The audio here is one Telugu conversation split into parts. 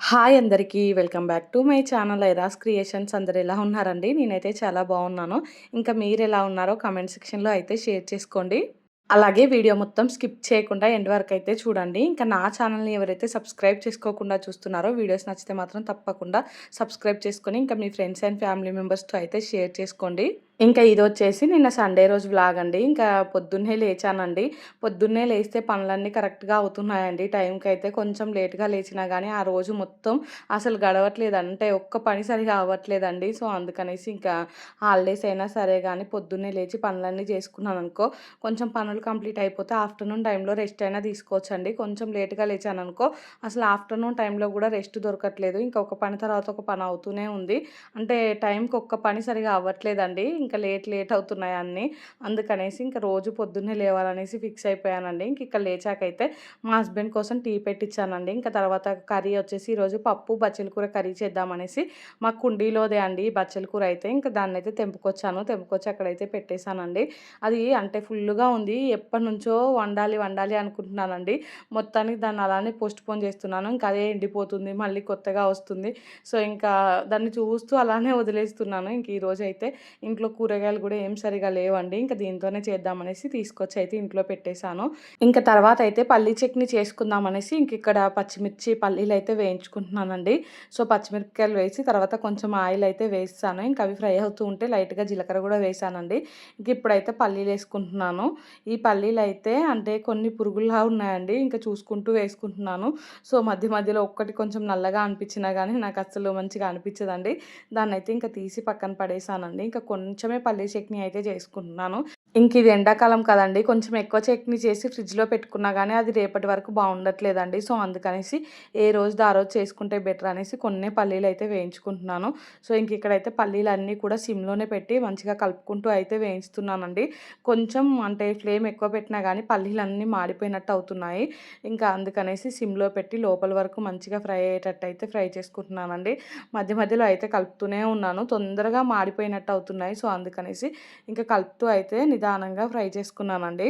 హాయ్ అందరికీ welcome back to my channel ఐరాస్ క్రియేషన్స్. అందరు ఎలా ఉన్నారండి? నేనైతే చాలా బాగున్నాను. ఇంకా మీరు ఎలా ఉన్నారో కామెంట్ సెక్షన్లో అయితే షేర్ చేసుకోండి. అలాగే వీడియో మొత్తం స్కిప్ చేయకుండా ఎండ్ వరకు అయితే చూడండి. ఇంకా నా ఛానల్ని ఎవరైతే సబ్స్క్రైబ్ చేసుకోకుండా చూస్తున్నారో వీడియోస్ నచ్చితే మాత్రం తప్పకుండా సబ్స్క్రైబ్ చేసుకొని ఇంకా మీ ఫ్రెండ్స్ అండ్ ఫ్యామిలీ మెంబర్స్తో అయితే షేర్ చేసుకోండి. ఇంకా ఇది వచ్చేసి నిన్న సండే రోజు వ్లాగ్ అండి. ఇంకా పొద్దున్నే లేచానండి. పొద్దున్నే లేస్తే పనులన్నీ కరెక్ట్గా అవుతున్నాయండి. టైంకి అయితే కొంచెం లేట్గా లేచినా కానీ ఆ రోజు మొత్తం అసలు గడవట్లేదు, అంటే ఒక్క పని సరిగా అవ్వట్లేదండి. సో అందుకనేసి ఇంకా హాలిడేస్ అయినా సరే కానీ పొద్దున్నే లేచి పనులన్నీ చేసుకున్నాను అనుకో, కొంచెం పనులు కంప్లీట్ అయిపోతే ఆఫ్టర్నూన్ టైంలో రెస్ట్ అయినా తీసుకోవచ్చండి. కొంచెం లేట్గా లేచాను అనుకో, అసలు ఆఫ్టర్నూన్ టైంలో కూడా రెస్ట్ దొరకట్లేదు. ఇంకా ఒక పని తర్వాత ఒక పని అవుతూనే ఉంది. అంటే టైంకి ఒక్క పని సరిగా అవ్వట్లేదండి. ఇంకా లేట్ అవుతున్నాయి అన్నీ. అందుకనేసి ఇంకా రోజు పొద్దున్నే లేవాలనేసి ఫిక్స్ అయిపోయానండి. ఇంక ఇక్కడ లేచాకైతే మా హస్బెండ్ కోసం టీ పెట్టించానండి. ఇంకా తర్వాత కర్రీ వచ్చేసి ఈరోజు పప్పు బచ్చల కూర కర్రీ చేద్దామనేసి మా కుండీలోదే అండి బచ్చల కూర అయితే ఇంకా దాన్ని అయితే తెంపుకొచ్చి అక్కడైతే పెట్టేశానండి. అది అంటే ఫుల్గా ఉంది. ఎప్పటి నుంచో వండాలి అనుకుంటున్నానండి. మొత్తానికి దాన్ని అలానే పోస్ట్పోన్ చేస్తున్నాను. ఇంకా అదే ఎండిపోతుంది, మళ్ళీ కొత్తగా వస్తుంది. సో ఇంకా దాన్ని చూస్తూ అలానే వదిలేస్తున్నాను. ఇంక ఈరోజు అయితే ఇంట్లో కూరగాయలు కూడా ఏం సరిగా లేవండి. ఇంకా దీంతోనే చేద్దామనేసి తీసుకొచ్చి అయితే ఇంట్లో పెట్టేశాను. ఇంకా తర్వాత అయితే పల్లీ చట్నీ చేసుకుందామనేసి ఇంక ఇక్కడ పచ్చిమిర్చి పల్లీలు అయితే వేయించుకుంటున్నానండి. సో పచ్చిమిరపకాయలు వేసి తర్వాత కొంచెం ఆయిల్ అయితే వేస్తాను. ఇంకా అవి ఫ్రై అవుతూ ఉంటే లైట్గా జీలకర్ర కూడా వేసానండి. ఇంక ఇప్పుడైతే పల్లీలు వేసుకుంటున్నాను. ఈ పల్లీలు అయితే అంటే కొన్ని పురుగుల్లా ఉన్నాయండి. ఇంకా చూసుకుంటూ వేసుకుంటున్నాను. సో మధ్యలో ఒక్కటి కొంచెం నల్లగా అనిపించినా కానీ నాకు అసలు మంచిగా అనిపించదండి. దాన్ని అయితే ఇంకా తీసి పక్కన పడేసానండి. ఇంకా కొంచెమే పల్లీ చట్నీ అయితే చేసుకుంటున్నాను. ఇంక ఇది ఎండాకాలం కదండి, కొంచెం ఎక్కువ చట్నీ చేసి ఫ్రిడ్జ్లో పెట్టుకున్నా కానీ అది రేపటి వరకు బాగుండట్లేదండి. సో అందుకనేసి ఏ రోజుది ఆ రోజు చేసుకుంటే బెటర్ అనేసి కొన్ని పల్లీలు అయితే వేయించుకుంటున్నాను. సో ఇంక ఇక్కడైతే పల్లీలు అన్నీ కూడా సిమ్లోనే పెట్టి మంచిగా కలుపుకుంటూ అయితే వేయిస్తున్నానండి. కొంచెం అంటే ఫ్లేమ్ ఎక్కువ పెట్టినా కానీ పల్లీలు అన్నీ మాడిపోయినట్టు అవుతున్నాయి. ఇంకా అందుకనేసి సిమ్లో పెట్టి లోపల వరకు మంచిగా ఫ్రై అయ్యేటట్టు అయితే ఫ్రై చేసుకుంటున్నానండి. మధ్యలో అయితే కలుపుతూనే ఉన్నాను. తొందరగా మాడిపోయినట్టు అవుతున్నాయి. సో అందుకనేసి ఇంకా కలుపుతూ అయితే నిదానంగా ఫ్రై చేసుకున్నానండి.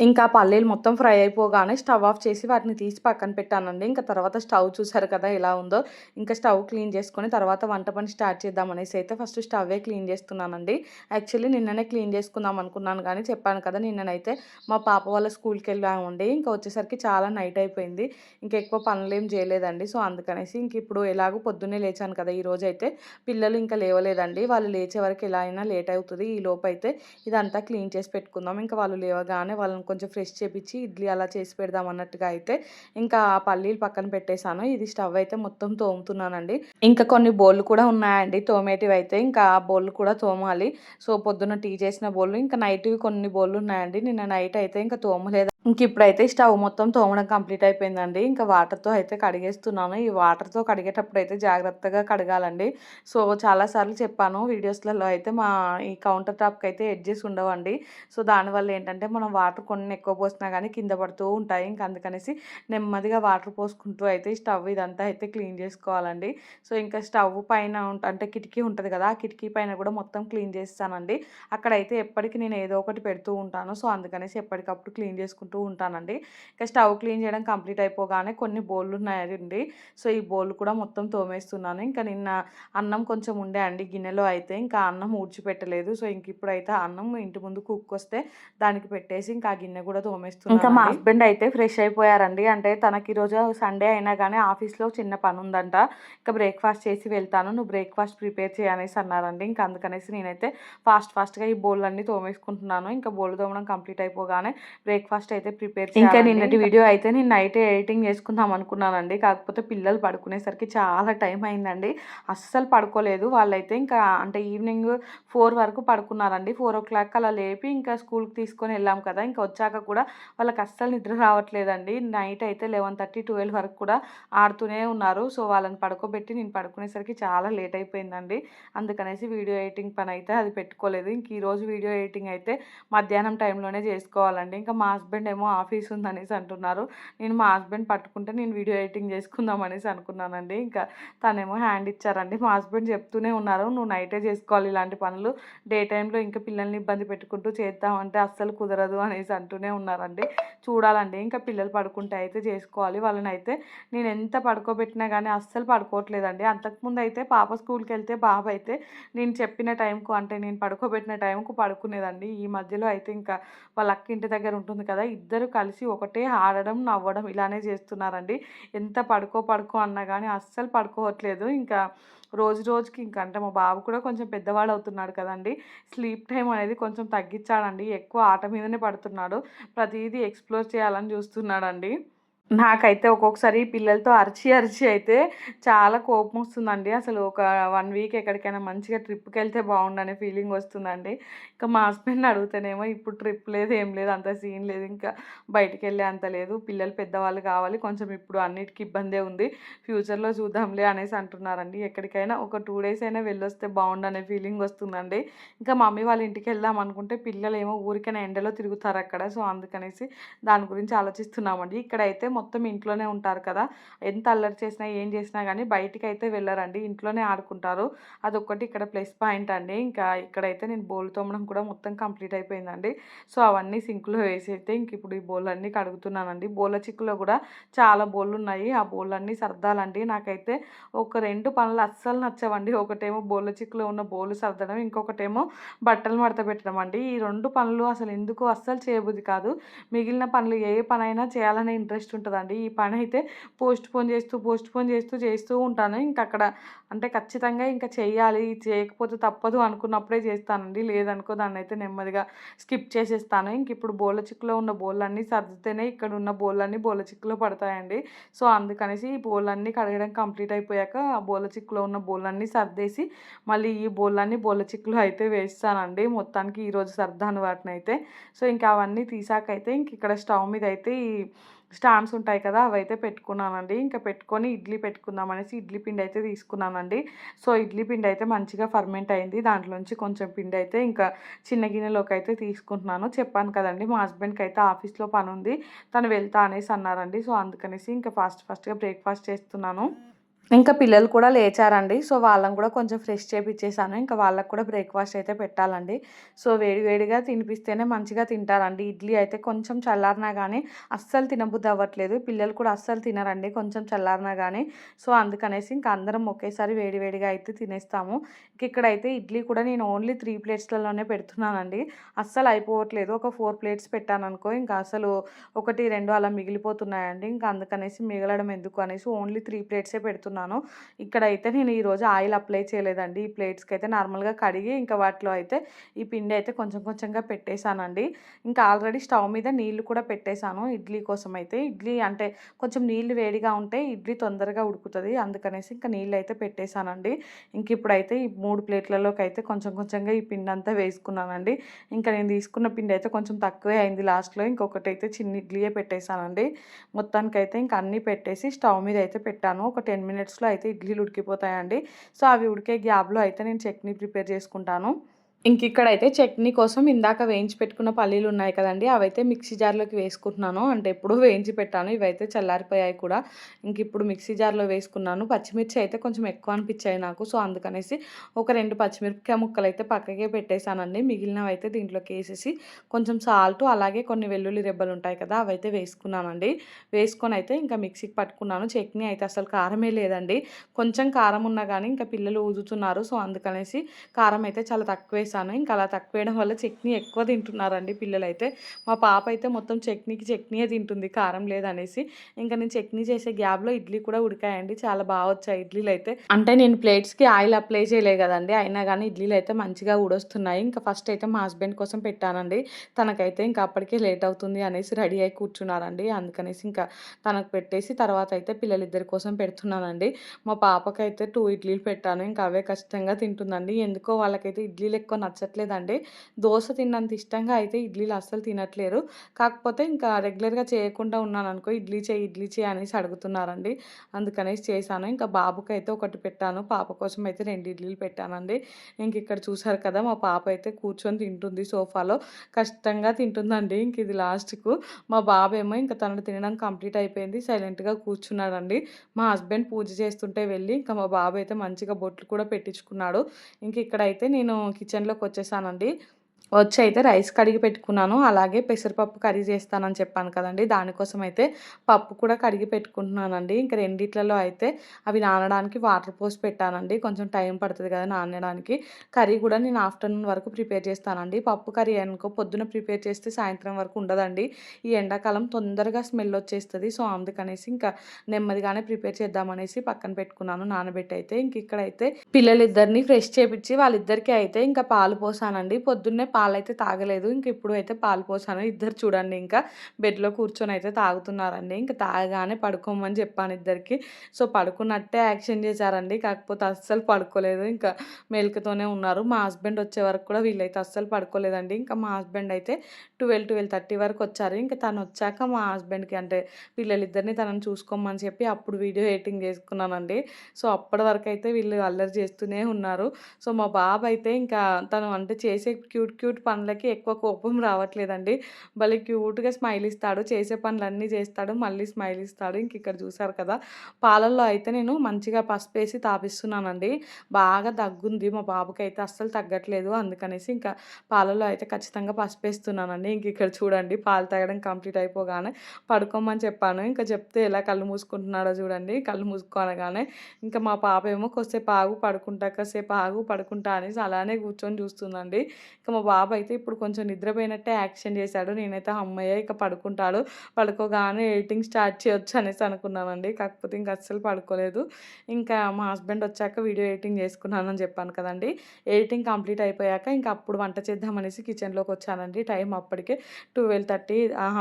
ఇంకా పల్లీలు మొత్తం ఫ్రై అయిపోగానే స్టవ్ ఆఫ్ చేసి వాటిని తీసి పక్కన పెట్టానండి. ఇంకా తర్వాత స్టవ్ చూసారు కదా ఎలా ఉందో. ఇంకా స్టవ్ క్లీన్ చేసుకొని తర్వాత వంట పని స్టార్ట్ చేద్దామనేసి అయితే ఫస్ట్ స్టవ్వే క్లీన్ చేస్తున్నానండి. యాక్చువల్లీ నిన్ననే క్లీన్ చేసుకుందాం అనుకున్నాను కానీ చెప్పాను కదా నిన్ననైతే మా పాప వాళ్ళ స్కూల్కి వెళ్ళామండి. ఇంకా వచ్చేసరికి చాలా నైట్ అయిపోయింది. ఇంకా ఎక్కువ పనులు ఏం చేయలేదండి. సో అందుకనేసి ఇంక ఇప్పుడు ఎలాగో పొద్దున్నే లేచాను కదా ఈరోజు అయితే పిల్లలు ఇంకా లేవలేదండి. వాళ్ళు లేచే వరకు ఎలా అయినా లేట్ అవుతుంది. ఈ లోపు అయితే ఇదంతా క్లీన్ చేసి పెట్టుకుందాం. ఇంకా వాళ్ళు లేవగానే వాళ్ళని కొంచెం ఫ్రెష్ చేపించి ఇడ్లీ అలా చేసి పెడదాం అన్నట్టుగా అయితే ఇంకా ఆ పల్లీలు పక్కన పెట్టేశాను. ఇది స్టవ్ అయితే మొత్తం తోముతున్నానండి. ఇంకా కొన్ని బౌళ్ళు కూడా ఉన్నాయండి తోమేటివి అయితే. ఇంకా ఆ బౌళ్ళు కూడా తోమాలి. సో పొద్దున్న టీ చేసిన బౌళ్ళు ఇంకా నైట్వి కొన్ని బౌళ్ళు ఉన్నాయండి. నిన్న నైట్ అయితే ఇంకా తోమలేదు. ఇంక ఇప్పుడైతే స్టవ్ మొత్తం తోమడం కంప్లీట్ అయిపోయిందండి. ఇంకా వాటర్తో అయితే కడిగేస్తున్నాను. ఈ వాటర్తో కడిగేటప్పుడు అయితే జాగ్రత్తగా కడగాలండి. సో చాలాసార్లు చెప్పాను వీడియోస్లలో అయితే ఈ కౌంటర్ టాప్కి అయితే ఎడ్జెస్ ఉండవండి. సో దానివల్ల ఏంటంటే మనం వాటర్ కొన్ని ఎక్కువ పోసినా కానీ కింద పడుతూ ఉంటాయి. ఇంకా అందుకనేసి నెమ్మదిగా వాటర్ పోసుకుంటూ అయితే స్టవ్ ఇదంతా అయితే క్లీన్ చేసుకోవాలండి. సో ఇంకా స్టవ్ పైన అంటే కిటికీ ఉంటుంది కదా, ఆ కిటికీ పైన కూడా మొత్తం క్లీన్ చేస్తానండి. అక్కడైతే ఎప్పటికీ నేను ఏదో ఒకటి పెడుతూ ఉంటాను. సో అందుకనేసి ఎప్పటికప్పుడు క్లీన్ చేసుకుంటూ ఉంటానండి. ఇంకా స్టవ్ క్లీన్ చేయడం కంప్లీట్ అయిపోగానే కొన్ని బౌళ్ళు ఉన్నాయండి. సో ఈ బౌళ్ళు కూడా మొత్తం తోమేస్తున్నాను. ఇంకా నిన్న అన్నం కొంచెం ఉండే అండి గిన్నెలో అయితే ఇంకా అన్నం ఊడ్చిపెట్టలేదు. సో ఇంక ఇప్పుడైతే అన్నం ఇంటి ముందు కుక్ వస్తే దానికి పెట్టేసి ఇంకా ఆ గిన్నె కూడా తోమేస్తున్నాను. ఇంకా మా హస్బెండ్ అయితే ఫ్రెష్ అయిపోయారండి. అంటే తనకి ఈరోజు సండే అయినా కానీ ఆఫీస్లో చిన్న పని ఉందంట. ఇంకా బ్రేక్ఫాస్ట్ చేసి వెళ్తాను, నువ్వు బ్రేక్ఫాస్ట్ ప్రిపేర్ చేయనేసి అన్నారండి. ఇంకా అందుకనేసి నేనైతే ఫాస్ట్గా ఈ బౌల్ అన్నీ తోమేసుకుంటున్నాను. ఇంకా బౌల్ తోమడం కంప్లీట్ అయిపోగానే బ్రేక్ఫాస్ట్ అయితే ప్రిపేర్ చేయాలి. ఇంకా నిన్నటి వీడియో అయితే నేను నైట్ ఎడిటింగ్ చేసుకుందాం అనుకున్నానండి. కాకపోతే పిల్లలు పడుకునేసరికి చాలా టైం అయిందండి. అస్సలు పడుకోలేదు వాళ్ళైతే. ఇంకా అంటే ఈవినింగ్ 4 వరకు పడుకున్నారండి. 4:00 అలా లేపి ఇంకా స్కూల్కి తీసుకొని వెళ్ళాం కదా, ఇంకా వచ్చాక కూడా వాళ్ళకి అస్సలు నిద్ర రావట్లేదండి. నైట్ అయితే 11:30, 12 వరకు కూడా ఆడుతూనే ఉన్నారు. సో వాళ్ళని పడుకోబెట్టి నేను పడుకునేసరికి చాలా లేట్ అయిపోయిందండి. అందుకనేసి వీడియో ఎడిటింగ్ పని అయితే అది పెట్టుకోలేదు. ఇంక ఈరోజు వీడియో ఎడిటింగ్ అయితే మధ్యాహ్నం టైంలోనే చేసుకోవాలండి. ఇంకా మా హస్బెండ్ హస్బెండ్ ఏమో ఆఫీస్ ఉందనేసి అంటున్నారు. నేను మా హస్బెండ్ పట్టుకుంటే నేను వీడియో ఎడిటింగ్ చేసుకుందాం అనేసి అనుకున్నానండి. ఇంకా తనేమో హ్యాండ్ ఇచ్చారండి. మా హస్బెండ్ చెప్తూనే ఉన్నారు, "నువ్వు నైటే చేసుకోవాలి ఇలాంటి పనులు. డే టైంలో ఇంకా పిల్లల్ని ఇబ్బంది పెట్టుకుంటూ చేద్దామంటే అస్సలు కుదరదు" అనేసి అంటూనే ఉన్నారండి. చూడాలండి ఇంకా పిల్లలు పడుకుంటే అయితే చేసుకోవాలి. వాళ్ళనైతే నేను ఎంత పడుకోబెట్టినా కానీ అస్సలు పడుకోవట్లేదండి. అంతకుముందు అయితే పాప స్కూల్‌కి వెళ్తే బాబు అయితే నేను చెప్పిన టైంకు అంటే నేను పడుకోబెట్టిన టైంకు పడుకునేదండి. ఈ మధ్యలో అయితే ఇంకా వాళ్ళ అక్క ఇంటి దగ్గర ఉంటుంది కదా! ఇద్దరు కలిసి ఒకటే ఆడడం, నవ్వడం ఇలానే చేస్తున్నారండి. ఎంత పడుకో పడుకో అన్నా గానీ అస్సలు పడుకోవట్లేదు. ఇంకా రోజు రోజుకి ఇంకా అంటే మా బాబు కూడా కొంచెం పెద్దవాడు అవుతున్నాడు కదండీ! స్లీప్ టైమ్ అనేది కొంచెం తగ్గించాడండి. ఎక్కువ ఆట మీదనే పడుతున్నాడు. ప్రతీదీ ఎక్స్‌ప్లోర్ చేయాలని చూస్తున్నాడండి. నాకైతే ఒక్కొక్కసారి పిల్లలతో అరిచి, అరిచి అయితే చాలా కోపమొస్తుందండి. అసలు ఒక 1 వీక్ ఎక్కడికైనా మంచిగా ట్రిప్‌కెళ్తే బావుండనే ఫీలింగొస్తుందండి. ఇంకా మా హస్బెండ్‌ని అడుగుతేనేమో ఇప్పుడు ట్రిప్ లేదు, ఏం లేదు, అంత సీన్ లేదు. ఇంకా బయటికెళ్ళే అంత లేదు. పిల్లలు పెద్దవాళ్ళు కావాలి. కొంచెం ఇప్పుడు అన్నిటికి ఇబ్బందే ఉంది. ఫ్యూచర్‌లో చూద్దాంలే అనేసి అంటున్నారండి. ఎక్కడికైనా ఒక 2 డేస్ అయినా వెళ్ళొస్తే బావుండనే ఫీలింగొస్తుందండి. ఇంకా మమ్మీ వాళ్ళ ఇంటికెళ్దాం అనుకుంటే పిల్లలేమో ఊరికనే ఎండలో తిరుగుతారక్కడ. సో, అందుకనేసి దాని గురించి ఆలోచిస్తున్నామండి. ఇక్కడైతే మొత్తం ఇంట్లోనే ఉంటారు కదా! ఎంత అల్లరి చేసినా, ఏం చేసినా గానీ బయటికైతే వెళ్ళరండి. ఇంట్లోనే ఆడుకుంటారు. అదొక్కటి ఇక్కడ ప్లస్ పాయింట్ అండి. ఇంకా ఇక్కడైతే నేను బోళ్ళు తోమడం కూడా మొత్తం కంప్లీట్ అయిపోయిందండి. సో, అవన్నీ సింక్‌లో వేసైతే ఇంకిప్పుడు ఈ బోళ్ళన్నీ కడుగుతున్నానండి. బోళ్ళ చిక్కులో గూడా చాలా బోళ్ళున్నాయి. ఆ బోళ్ళన్నీ సర్దాలండి. నాకైతే ఒక 2 పనులు అస్సలు నచ్చవండి. ఒకటేమో బోళ్ళ చిక్కులో ఉన్న బోళ్ళు సర్దడం, ఇంకొకటేమో బట్టలు మడత పెట్టడం అండి. ఈ 2 పనులు అసలెందుకో అస్సలు చేయబుద్ధి కాదు. మిగిలిన పనులు ఏ పనైనా చేయాలనే ఇంట్రెస్ట్ ఉంటదండి. ఈ పనైతే పోస్ట్‌పోన్ చేస్తూ ఉంటాను. ఇంకక్కడ అంటే ఖచ్చితంగా ఇంక చెయ్యాలి. చేయకపోతే తప్పదు అనుకున్నప్పుడే చేస్తానండి. లేదనుకో దాన్నైతే నెమ్మదిగా స్కిప్ చేసేస్తాను. ఇంకిప్పుడు బోళ్ళ చిక్కులో ఉన్న బోళ్ళన్నీ సర్దితేనే ఇక్కడున్న బోళ్ళన్నీ బోళ్ళ చిక్కులో పడతాయండి. సో, అందుకనేసి ఈ బోళ్ళన్నీ కడగడం కంప్లీట్ అయిపోయాక ఆ బోళ్ళ చిక్కులో ఉన్న బోళ్ళన్నీ సర్దేసి మళ్ళీ ఈ బోళ్ళన్నీ బోళ్ళ చిక్కులో అయితే వేస్తానండి. మొత్తానికి ఈరోజు సర్దాను వాటినైతే. సో, ఇంకా అవన్నీ తీసాకైతే ఇంకిక్కడ స్టవ్ మీదయితే ఈ స్టాండ్స్ ఉంటాయి కదా! అవైతే పెట్టుకున్నానండి. ఇంకా పెట్టుకొని ఇడ్లీ పెట్టుకుందాం అనేసి ఇడ్లీ పిండయితే తీసుకున్నానండి. సో, ఇడ్లీ పిండయితే మంచిగా ఫర్మెంట్ అయింది. దాంట్లోంచి కొంచెం పిండయితే ఇంకా చిన్న గిన్నెలోకైతే తీసుకుంటున్నాను. చెప్పాను కదండీ! మా హస్బెండ్‌కయితే ఆఫీస్‌లో పనుంది. తను వెళ్తా అనేసి అన్నారండి. సో, అందుకనేసి ఇంకా ఫాస్ట్‌గా బ్రేక్‌ఫాస్ట్ చేస్తున్నాను. ఇంకా పిల్లలు కూడా లేచారండి. సో, వాళ్ళని కూడా కొంచెం ఫ్రెష్ చేపిచ్చేసాను. ఇంకా వాళ్ళకి కూడా బ్రేక్‌ఫాస్ట్ అయితే పెట్టాలండి. సో, వేడి వేడిగా తినిపిస్తేనే మంచిగా తింటారండి. ఇడ్లీ అయితే కొంచెం చల్లారినా గానీ అస్సలు తినబుద్ధి అవ్వట్లేదు. పిల్లలు కూడా అస్సలు తినరండి కొంచెం చల్లారినా గానీ. సో, అందుకనేసి ఇంక అందరం ఒకేసారి వేడి వేడిగా అయితే తినేస్తాము. ఇక్కడైతే ఇడ్లీ కూడా నేను ఓన్లీ 3 ప్లేట్స్‌లలోనే పెడుతున్నానండి. అస్సలు అయిపోవట్లేదు. ఒక 4 ప్లేట్స్ పెట్టాననుకో ఇంకా అసలు 1, 2 అలా మిగిలిపోతున్నాయండి. ఇంకా అందుకనేసి మిగలడం ఎందుకు అనేసి ఓన్లీ 3 ప్లేట్సే పెడుతున్నాను. ఇక్కడైతే నేను ఈరోజు ఆయిల్ అప్లై చేయలేదండి. ఈ ప్లేట్స్‌కైతే నార్మల్‌గా కడిగి ఇంకా వాటిలో అయితే ఈ పిండి అయితే కొంచెం కొంచెంగా పెట్టేసానండి. ఇంకా ఆల్రెడీ స్టవ్ మీద నీళ్లు కూడా పెట్టేసాను ఇడ్లీ కోసం అయితే. ఇడ్లీ అంటే కొంచెం నీళ్లు వేడిగా ఉంటే ఇడ్లీ తొందరగా ఉడుకుతది. అందుకనేసి ఇంకా నీళ్ళైతే పెట్టేసానండి. ఇప్పుడైతే ఈ 3 ప్లేట్లలోకైతే కొంచెం కొంచెంగా ఈ పిండంతా వేసుకున్నానండి. ఇంకా నేను తీసుకున్న పిండైతే కొంచెం తక్కువే అయింది లాస్ట్‌లో. ఇంకొకటైతే చిన్న ఇడ్లీయే పెట్టేసానండి. మొత్తానికైతే ఇంక అన్నీ పెట్టేసి స్టవ్ మీద అయితే పెట్టాను. ఒక 10 మినిట్స్‌లో అయితే ఇడ్లీలు ఉడికిపోతాయండి. సో, అవి ఉడికే గ్యాప్‌లో అయితే నేను చట్నీ ప్రిపేర్ చేసుకుంటాను. ఇక్కడైతే చట్నీ కోసం ఇందాక వేయించి పెట్టుకున్న పల్లీలున్నాయి కదండీ! అవైతే మిక్సీ జార్‌లోకి వేసుకుంటున్నాను. అంటే ఎప్పుడో వేయించి పెట్టాను. ఇవైతే చల్లారిపోయాయి కూడా. ఇప్పుడు మిక్సీ జార్‌లో వేసుకున్నాను. పచ్చిమిర్చి అయితే కొంచెం ఎక్కువ అనిపిచ్చాయి నాకు. సో, అందుకనేసి ఒక 2 పచ్చిమిరపకాయ ముక్కలైతే పక్కకే పెట్టేసానండి. మిగిలినవైతే దీంట్లోకేసేసి కొంచెం సాల్టు అలాగే కొన్ని వెల్లుల్లి రెబ్బలుంటాయి కదా! అవైతే వేసుకున్నానండి. వేసుకొనైతే ఇంకా మిక్సీకి పట్టుకున్నాను. చట్నీ అయితే అసలు కారమే లేదండి. కొంచెం కారం ఉన్నా గానీ ఇంకా పిల్లలు ఊదుతున్నారు. సో, అందుకనేసి కారం అయితే చాలా తక్కువేసాను. ఇంకా అలా తక్కువేయడం వల్ల చట్నీ ఎక్కువ తింటున్నారండి పిల్లలైతే. మా పాప అయితే మొత్తం చట్నీయే తింటుంది కారం లేదనేసి. ఇంకా నేను చట్నీ చేసే గ్యాప్‌లో ఇడ్లీ కూడా ఉడికాయండి. చాలా వచ్చాయి ఇడ్లీలైతే. అంటే నేను ప్లేట్స్‌కి ఆయిల్ అప్లై చేయలే గదండీ! అయినా గానీ ఇడ్లీలైతే మంచిగా ఊడొస్తున్నాయి. ఇంకా ఫస్ట్ అయితే మా హస్బెండ్ కోసం పెట్టానండి. తనకైతే ఇంకా అప్పటికే లేట్ అవుతుంది అనేసి రెడీ అయ్యి కూర్చున్నారండి. అందుకనేసి ఇంకా తనకు పెట్టేసి తర్వాత అయితే పిల్లలిద్దరి కోసం పెడుతున్నానండి. మా పాపకైతే 2 ఇడ్లీలు పెట్టాను. ఇంకా అవే కష్టంగా తింటుందండి. ఎందుకో వాళ్ళకైతే ఇడ్లీలు ఎక్కువ నచ్చట్లేదండి. దోస తిన్నంత ఇష్టంగా అయితే ఇడ్లీలు అస్సలు తినట్లేరు. కాకపోతే ఇంకా రెగ్యులర్‌గా చేయకుండా ఉన్నాననుకో ఇడ్లీ చెయి అనేసి అడుగుతున్నారండి. అందుకనేసి చేశాను. ఇంకా బాబుకైతే ఒకటి పెట్టాను. పాప కోసం అయితే 2 ఇడ్లీలు పెట్టానండి. ఇంకిక్కడ చూసారు కదా! మా పాప అయితే కూర్చొని తింటుంది సోఫాలో. కష్టంగా తింటుందండి. ఇంక ఇది లాస్ట్‌కు. మా బాబేమో ఇంక తనది తినడం కంప్లీట్ అయిపోయింది. సైలెంట్‌గా కూర్చున్నాడండి. మా హస్బెండ్ పూజ చేస్తుంటే వెళ్ళి ఇంకా మా బాబు అయితే మంచిగా బొట్లు కూడా పెట్టించుకున్నాడు. ఇంక ఇక్కడైతే నేను కిచెన్‌లోకొచ్చేసానండి. వచ్చైతే రైస్ కడిగి పెట్టుకున్నాను. అలాగే పెసరపప్పు కర్రీ చేస్తానని చెప్పాను కదండీ! దానికోసమైతే పప్పు కూడా కడిగి పెట్టుకుంటున్నానండి. ఇంక రెండిట్లలో అయితే అవి నానడానికి వాటర్ పోసి పెట్టానండి. కొంచెం టైం పడతది కదా నానడానికి. కర్రీ కూడా నేను ఆఫ్టర్‌నూన్ వరకు ప్రిపేర్ చేస్తానండి. పప్పు కర్రీ అనుకో పొద్దున ప్రిపేర్ చేస్తే సాయంత్రం వరకు ఉండదండి. ఈ ఎండాకాలం తొందరగా స్మెల్ వచ్చేస్తది. సో, అందుకనేసి ఇంకా నెమ్మదిగానే ప్రిపేర్ చేద్దామనేసి పక్కన పెట్టుకున్నాను నానబెట్టయితే. ఇక్కడైతే పిల్లలిద్దరిని ఫ్రెష్ చేపిచ్చి వాళ్ళిద్దరికీ అయితే ఇంకా పాలు పోసానండి. పొద్దున్నే పాలైతే తాగలేదు. ఇంక ఇప్పుడు అయితే పాలు పోసాను. ఇద్దరు చూడండి ఇంకా బెడ్‌లో కూర్చొనైతే తాగుతున్నారండి. ఇంక తాగగానే పడుకోమని చెప్పాను ఇద్దరికీ. సో, పడుకున్నట్టే యాక్షన్ చేశారండి. కాకపోతే అస్సలు పడుకోలేదు. ఇంకా మెలుకువతోనే ఉన్నారు. మా హస్బెండ్ వచ్చే వరకు కూడా వీళ్ళైతే అస్సలు పడుకోలేదండి. ఇంకా మా హస్బెండ్ అయితే 12:30 వరకు వచ్చారు. ఇంక తనొచ్చాక మా హస్బెండ్‌కి అంటే పిల్లలిద్దరిని తనని చూసుకోమని చెప్పి అప్పుడు వీడియో ఎడిటింగ్ చేసుకున్నానండి. సో, అప్పటి వరకైతే వీళ్ళు అల్లరి చేస్తూనే ఉన్నారు. సో, మా బాబయితే ఇంకా తను అంటే చేసే క్యూట్ పనులకి ఎక్కువ కోపం రావట్లేదండి. భలే క్యూట్‌గా స్మైల్ ఇస్తాడు. చేసే పనులన్నీ చేస్తాడు. మళ్ళీ స్మైల్ ఇస్తాడు. ఇంకిక్కడ చూసారు కదా! పాలల్లో అయితే నేను మంచిగా పసుపేసి తాపిస్తున్నానండి. బాగా దగ్గుంది మా బాబుకైతే అస్సలు తగ్గట్లేదు. అందుకనేసి ఇంకా పాలల్లో అయితే ఖచ్చితంగా పసుపేస్తున్నానండి. ఇంకిక్కడ చూడండి పాలు తాగడం కంప్లీట్ అయిపోగానే పడుకోమని చెప్పాను. ఇంకా చెప్తే ఎలా కళ్ళు మూసుకుంటున్నాడో చూడండి. కళ్ళు మూసుకో అనగానే ఇంకా మా పాప ఏమో "కొద్దిసేపు ఆగు పడుకుంటా, కాసేపు ఆగు పడుకుంటా" అనేసి అలానే కూర్చొని చూస్తుందండి. ఇక మా బాబు అయితే ఇప్పుడు కొంచెం నిద్రపోయినట్టే యాక్షన్ చేశాడు. నేనైతే హమ్మయ్య! ఇక పడుకుంటాడు. పడుకోగానే ఎడిటింగ్ స్టార్ట్ చేయొచ్చు అనేసి అనుకున్నానండి. కాకపోతే ఇంక అస్సలు పడుకోలేదు. ఇంకా మా హస్బెండ్ వచ్చాక వీడియో ఎడిటింగ్ చేసుకున్నానని చెప్పాను కదండీ! ఎడిటింగ్ కంప్లీట్ అయిపోయాక ఇంక అప్పుడు వంట చేద్దామనేసి కిచెన్‌లోకి వచ్చానండి. టైం అప్పటికే 12:30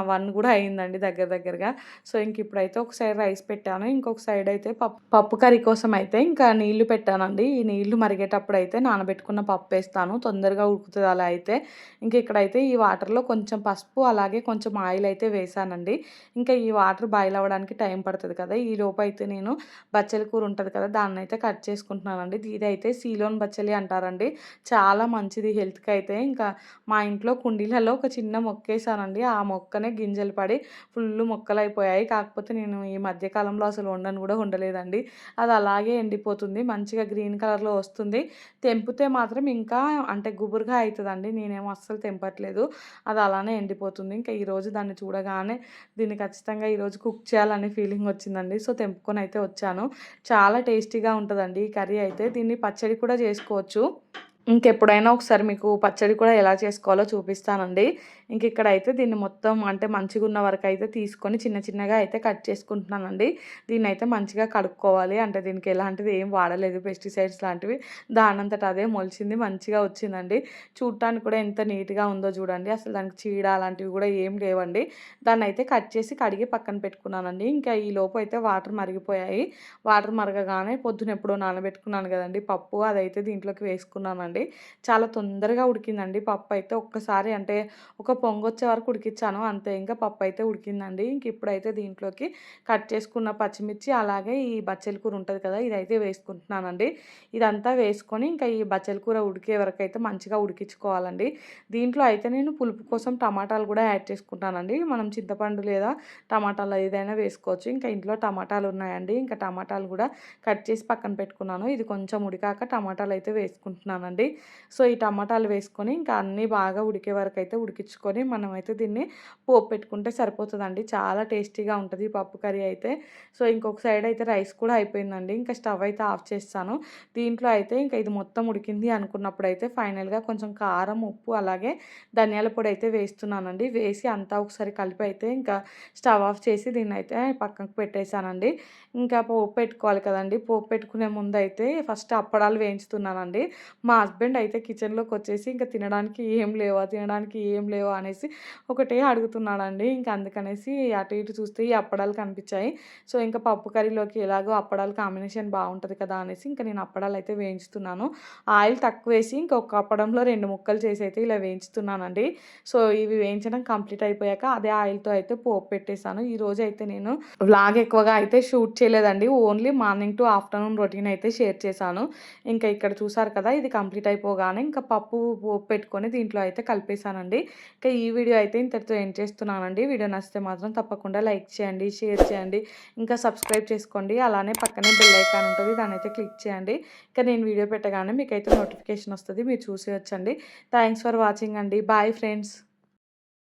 1 కూడా అయిందండి దగ్గరగా. సో, ఇంక ఇప్పుడైతే ఒక సైడ్ రైస్ పెట్టాను. ఇంకొక సైడ్ అయితే పప్పు కర్రీ కోసం అయితే ఇంకా నీళ్లు పెట్టానండి. ఈ నీళ్లు మరిగేటప్పుడైతే నానబెట్టుకున్న పప్పేస్తాను. తొందరగా ఉడుకుతది అలా అయితే. ఇంక ఇక్కడైతే ఈ వాటర్‌లో కొంచెం పసుపు అలాగే కొంచెం ఆయిల్ అయితే వేశానండి. ఇంకా ఈ వాటర్ బాయిల్ అవ్వడానికి టైం పడతది కదా! ఈలోపు అయితే నేను బచ్చల కూర ఉంటది కదా! దాన్నయితే కట్ చేసుకుంటున్నానండి. ఇదైతే సీలోన్ బచ్చలి అంటారండి. చాలా మంచిది హెల్త్‌కైతే. ఇంకా మా ఇంట్లో కుండీలలో ఒక చిన్న మొక్కేసానండి. ఆ మొక్కనే గింజలు పడి ఫుల్లు మొక్కలైపోయాయి. కాకపోతే నేను ఈ మధ్య కాలంలో అసలు వండను కూడా వండలేదండి. అది అలాగే ఎండిపోతుంది. మంచిగా గ్రీన్ కలర్‌లో వస్తుంది. తెంపితే మాత్రం ఇంకా అంటే గుబురుగా అయితదండి. నేనేమో అస్సలు తెంపట్లేదు. అది అలానే ఎండిపోతుంది. ఇంకా ఈరోజు దాన్ని చూడగానే దీన్ని ఖచ్చితంగా ఈరోజు కుక్ చేయాలనే ఫీలింగ్ వచ్చిందండి. సో, తెంపుకొనైతే వచ్చాను. చాలా టేస్టీగా ఉంటదండి ఈ కర్రీ అయితే. దీన్ని పచ్చడి కూడా చేసుకోవచ్చు. ఇంకెప్పుడైనా ఒకసారి మీకు పచ్చడి కూడా ఎలా చేసుకోవాలో చూపిస్తానండి. ఇక్కడైతే దీన్ని మొత్తం అంటే మంచిగున్న వరకైతే తీసుకొని చిన్నగా అయితే కట్ చేసుకుంటున్నానండి. దీన్నైతే మంచిగా కడుక్కోవాలి. అంటే దీనికి ఎలాంటిది ఏం వాడలేదు పెస్టిసైడ్స్ లాంటివి. దానంతట అదే మొలిచింది. మంచిగా వచ్చిందండి. చూడటానికి కూడా ఎంత నీట్‌గా ఉందో చూడండి. అసలు దానికి చీడ అలాంటివి కూడా ఏం లేవండి. దాన్నైతే కట్ చేసి కడిగి పక్కన పెట్టుకున్నానండి. ఇంకా ఈలోపు అయితే వాటర్ మరిగిపోయాయి. వాటర్ మరగగానే పొద్దున ఎప్పుడో నానబెట్టుకున్నాను కదండీ పప్పు అదైతే దీంట్లోకి వేసుకున్నానండి. చాలా తొందరగా ఉడికిందండి పప్పయితే. ఒక్కసారి అంటే ఒక పొంగొచ్చే వరకు ఉడికిచ్చాను అంతే. ఇంకా పప్పయితే ఉడికిందండి. ఇప్పుడైతే దీంట్లోకి కట్ చేసుకున్న పచ్చిమిర్చి అలాగే ఈ బచ్చల కూర ఉంటది కదా! ఇదైతే వేసుకుంటున్నానండి. ఇదంతా వేసుకొని ఇంకా ఈ బచ్చల కూర ఉడికే వరకైతే మంచిగా ఉడికించుకోవాలండి. దీంట్లో అయితే నేను పులుపు కోసం టమాటాలు కూడా యాడ్ చేసుకుంటానండి. మనం చింతపండు లేదా టమాటాలు ఏదైనా వేసుకోవచ్చు. ఇంకా ఇంట్లో టమాటాలు ఉన్నాయండి. ఇంకా టమాటాలు కూడా కట్ చేసి పక్కన పెట్టుకున్నాను. ఇది కొంచెం ఉడికాక టమాటాలు అయితే వేసుకుంటున్నానండి. సో, ఈ టమాటాలు వేసుకొని ఇంకా అన్నీ బాగా ఉడికే వరకైతే ఉడికించుకొని మనమైతే దీన్ని పోపు పెట్టుకుంటే సరిపోతదండి. చాలా టేస్టీగా ఉంటది ఈ పప్పు కర్రీ అయితే. సో, ఇంకొక సైడ్ అయితే రైస్ కూడా అయిపోయిందండి. ఇంకా స్టవ్ అయితే ఆఫ్ చేసేసాను. దీంట్లో అయితే ఇంకా ఇది మొత్తం ఉడికింది అనుకున్నప్పుడైతే ఫైనల్‌గా కొంచెం కారం, ఉప్పు అలాగే ధనియాల పొడి అయితే వేస్తున్నానండి. వేసి అంతా ఒకసారి కలిపి అయితే ఇంకా స్టవ్ ఆఫ్ చేసి దీన్నైతే పక్కకు పెట్టేసానండి. ఇంకా పోపు పెట్టుకోవాలి కదండీ! పోపు పెట్టుకునే ముందయితే ఫస్ట్ అప్పడాలు వేయించుతున్నానండి. మా హస్బెండ్ అయితే కిచెన్‌లోకొచ్చేసి "ఇంక తినడానికి ఏం లేవా? తినడానికి ఏం లేవా?" అనేసి ఒకటే అడుగుతున్నాడండి. ఇంక అందుకనేసి అటు ఇటు చూస్తే ఈ అప్పడాలు కనిపించాయి. సో, ఇంకా పప్పు కర్రీలోకి ఎలాగో అప్పడాలు కాంబినేషన్ బావుంటది కదా అనేసి ఇంక నేను అప్పడాలైతే వేయించుతున్నాను. ఆయిల్ తక్కువేసి ఇంకొక అప్పడంలో 2 ముక్కలు చేసైతే ఇలా వేయించుతున్నానండి. సో, ఇవి వేయించడం కంప్లీట్ అయిపోయాక అదే ఆయిల్‌తో అయితే పోపు పెట్టేసాను. ఈరోజైతే నేను వ్లాగ్ ఎక్కువగా అయితే షూట్ చేయలేదండి. Only morning to afternoon routine అయితే షేర్ చేశాను. ఇంకా ఇక్కడ చూసారు కదా! ఇది కంప్లీట్ అయిపోగానే ఇంకా పప్పు పోపు పెట్టుకొని దీంట్లో అయితే కలిపేసానండి. ఇంకా ఈ వీడియో అయితే ఇంతటితో ఎండ్ చేస్తున్నానండి. వీడియో నచ్చితే మాత్రం తప్పకుండా లైక్ చేయండి, షేర్ చేయండి, ఇంకా సబ్స్క్రైబ్ చేసుకోండి. అలానే పక్కనే బెల్ ఐకాన్ ఉంటది. దాన్నైతే క్లిక్ చేయండి. ఇంకా నేను వీడియో పెట్టగానే మీకైతే నోటిఫికేషన్ వస్తది. మీరు చూసేయొచ్చండి. థాంక్స్ ఫర్ వాచింగ్ అండి. Bye friends.